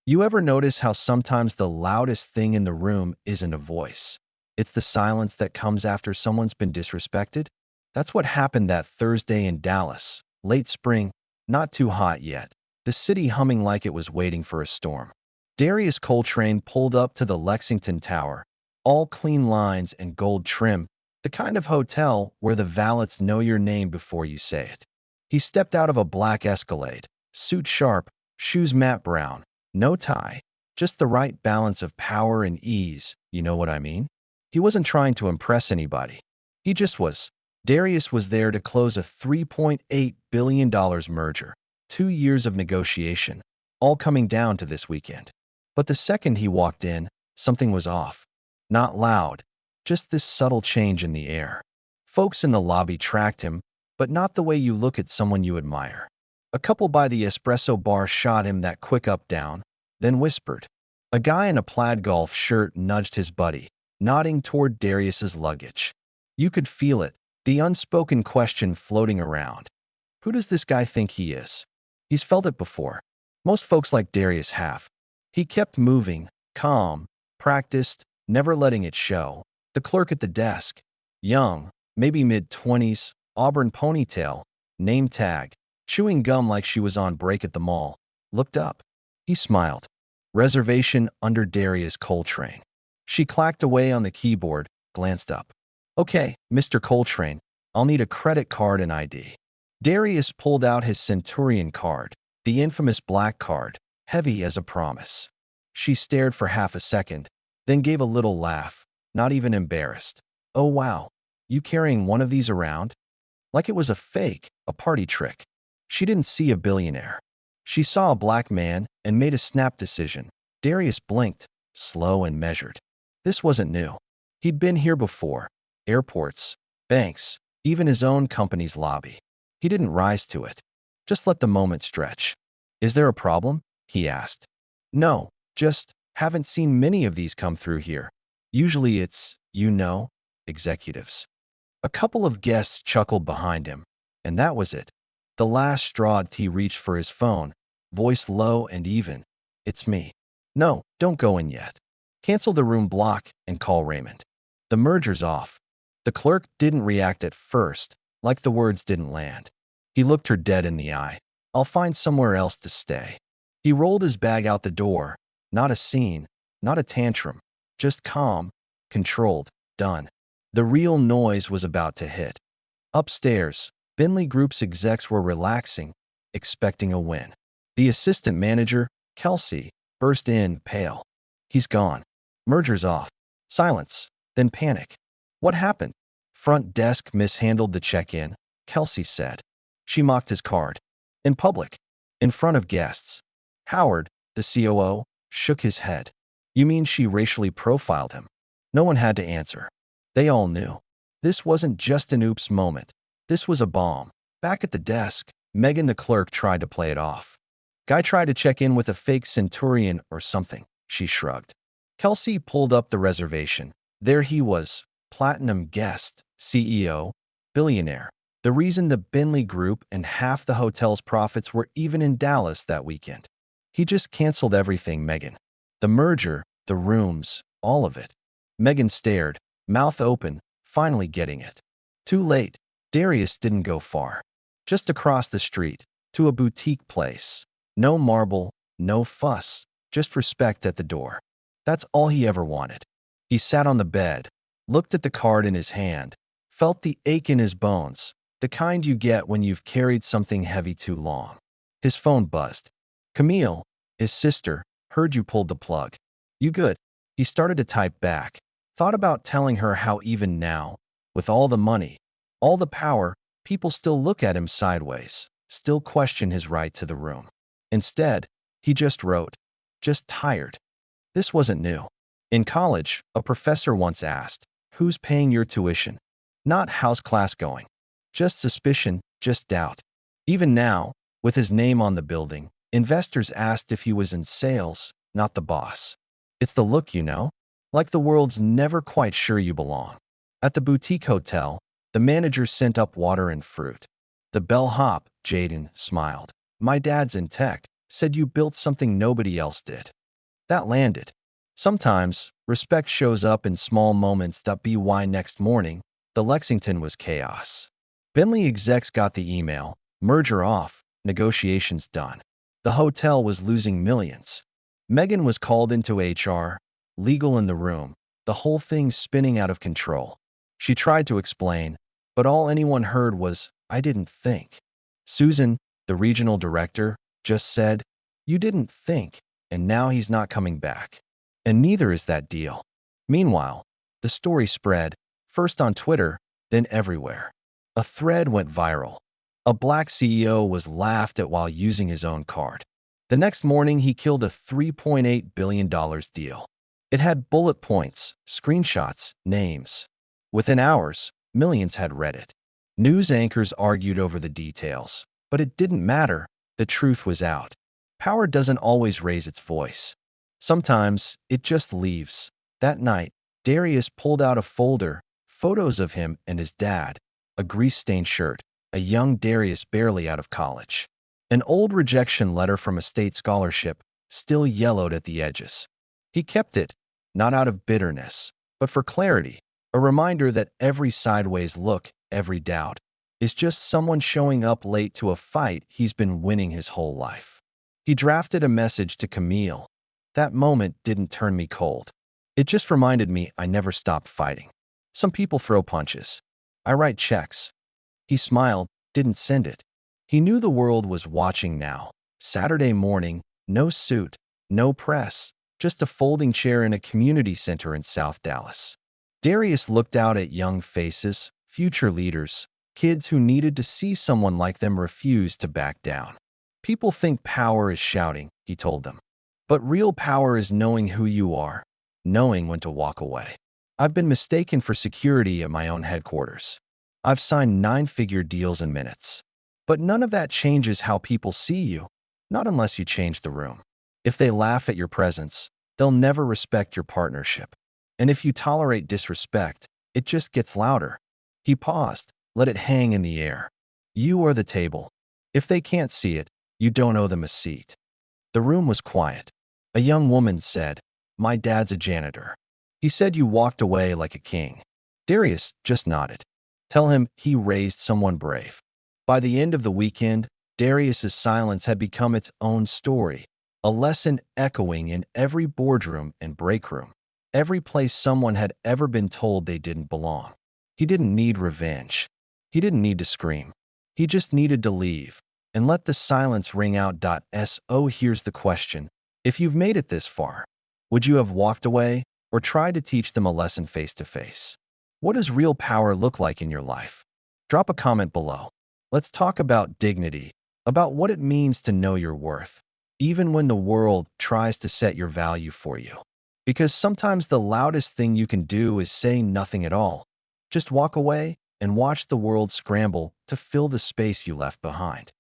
You ever notice how sometimes the loudest thing in the room isn't a voice? It's the silence that comes after someone's been disrespected? That's what happened that Thursday in Dallas. Late spring, not too hot yet. The city humming like it was waiting for a storm. Darius Coltrane pulled up to the Lexington Tower, all clean lines and gold trim, the kind of hotel where the valets know your name before you say it. He stepped out of a black Escalade, suit sharp, shoes matte brown, no tie, just the right balance of power and ease, you know what I mean? He wasn't trying to impress anybody. He just was. Darius was there to close a $3.8 billion merger, 2 years of negotiation, all coming down to this weekend. But the second he walked in, something was off. Not loud, just this subtle change in the air. Folks in the lobby tracked him, but not the way you look at someone you admire. A couple by the espresso bar shot him that quick up-down, then whispered. A guy in a plaid golf shirt nudged his buddy, nodding toward Darius's luggage. You could feel it, the unspoken question floating around. Who does this guy think he is? He's felt it before. Most folks like Darius have. He kept moving, calm, practiced, never letting it show. The clerk at the desk, young, maybe mid-20s, auburn ponytail, name tag, chewing gum like she was on break at the mall, looked up. He smiled. Reservation under Darius Coltrane. She clacked away on the keyboard, glanced up. Okay, Mr. Coltrane, I'll need a credit card and ID. Darius pulled out his Centurion card, the infamous black card, heavy as a promise. She stared for half a second, then gave a little laugh, not even embarrassed. Oh wow, you carrying one of these around? Like it was a fake, a party trick. She didn't see a billionaire. She saw a black man and made a snap decision. Darius blinked, slow and measured. This wasn't new. He'd been here before. Airports, banks, even his own company's lobby. He didn't rise to it. Just let the moment stretch. Is there a problem? He asked. No, just haven't seen many of these come through here. Usually it's, executives. A couple of guests chuckled behind him, and that was it. The last straw. He reached for his phone, voice low and even. It's me. No, don't go in yet. Cancel the room block and call Raymond. The merger's off. The clerk didn't react at first, like the words didn't land. He looked her dead in the eye. I'll find somewhere else to stay. He rolled his bag out the door. Not a scene, not a tantrum, just calm, controlled, done. The real noise was about to hit. Upstairs, Bentley Group's execs were relaxing, expecting a win. The assistant manager, Kelsey, burst in, pale. He's gone. Merger's off. Silence, then panic. What happened? Front desk mishandled the check-in, Kelsey said. She mocked his card. In public, in front of guests. Howard, the COO, shook his head. You mean she racially profiled him? No one had to answer. They all knew. This wasn't just an oops moment. This was a bomb. Back at the desk, Megan the clerk tried to play it off. Guy tried to check in with a fake Centurion or something, she shrugged. Kelsey pulled up the reservation. There he was, platinum guest, CEO, billionaire. The reason the Bentley Group and half the hotel's profits were even in Dallas that weekend. He just canceled everything, Megan. The merger, the rooms, all of it. Megan stared, mouth open, finally getting it. Too late. Darius didn't go far. Just across the street, to a boutique place. No marble, no fuss, just respect at the door. That's all he ever wanted. He sat on the bed, looked at the card in his hand, felt the ache in his bones, the kind you get when you've carried something heavy too long. His phone buzzed. Camille, his sister, heard you pulled the plug. You good? He started to type back, thought about telling her how even now, with all the money, all the power, people still look at him sideways, still question his right to the room. Instead, he just wrote, just tired. This wasn't new. In college, a professor once asked, who's paying your tuition? Not how's class going. Just suspicion, just doubt. Even now, with his name on the building, investors asked if he was in sales, not the boss. It's the look, like the world's never quite sure you belong. At the boutique hotel, the manager sent up water and fruit. The bellhop, Jaden, smiled. My dad's in tech, said you built something nobody else did. That landed. Sometimes, respect shows up in small moments. By next morning, the Lexington was chaos. Bentley execs got the email, merger off, negotiations done. The hotel was losing millions. Megan was called into HR, legal in the room, the whole thing spinning out of control. She tried to explain, but all anyone heard was, "I didn't think." Susan, the regional director, just said, "You didn't think, and now he's not coming back." And neither is that deal. Meanwhile, the story spread, first on Twitter, then everywhere. A thread went viral. A black CEO was laughed at while using his own card. The next morning, he killed a $3.8 billion deal. It had bullet points, screenshots, names. Within hours, millions had read it. News anchors argued over the details, but it didn't matter. The truth was out. Power doesn't always raise its voice. Sometimes, it just leaves. That night, Darius pulled out a folder, photos of him and his dad, a grease-stained shirt, a young Darius barely out of college. An old rejection letter from a state scholarship, still yellowed at the edges. He kept it, not out of bitterness, but for clarity, a reminder that every sideways look, every doubt, is just someone showing up late to a fight he's been winning his whole life. He drafted a message to Camille. That moment didn't turn me cold. It just reminded me I never stopped fighting. Some people throw punches. I write checks. He smiled, didn't send it. He knew the world was watching now. Saturday morning, no suit, no press, just a folding chair in a community center in South Dallas. Darius looked out at young faces, future leaders, kids who needed to see someone like them refuse to back down. People think power is shouting, he told them. But real power is knowing who you are, knowing when to walk away. I've been mistaken for security at my own headquarters. I've signed 9-figure deals in minutes. But none of that changes how people see you, not unless you change the room. If they laugh at your presence, they'll never respect your partnership. And if you tolerate disrespect, it just gets louder. He paused, let it hang in the air. You are the table. If they can't see it, you don't owe them a seat. The room was quiet. A young woman said, "My dad's a janitor." He said you walked away like a king. Darius just nodded. Tell him he raised someone brave. By the end of the weekend, Darius's silence had become its own story, a lesson echoing in every boardroom and break room, every place someone had ever been told they didn't belong. He didn't need revenge. He didn't need to scream. He just needed to leave and let the silence ring out. So here's the question. If you've made it this far, would you have walked away or tried to teach them a lesson face to face? What does real power look like in your life? Drop a comment below. Let's talk about dignity, about what it means to know your worth, even when the world tries to set your value for you. Because sometimes the loudest thing you can do is say nothing at all. Just walk away and watch the world scramble to fill the space you left behind.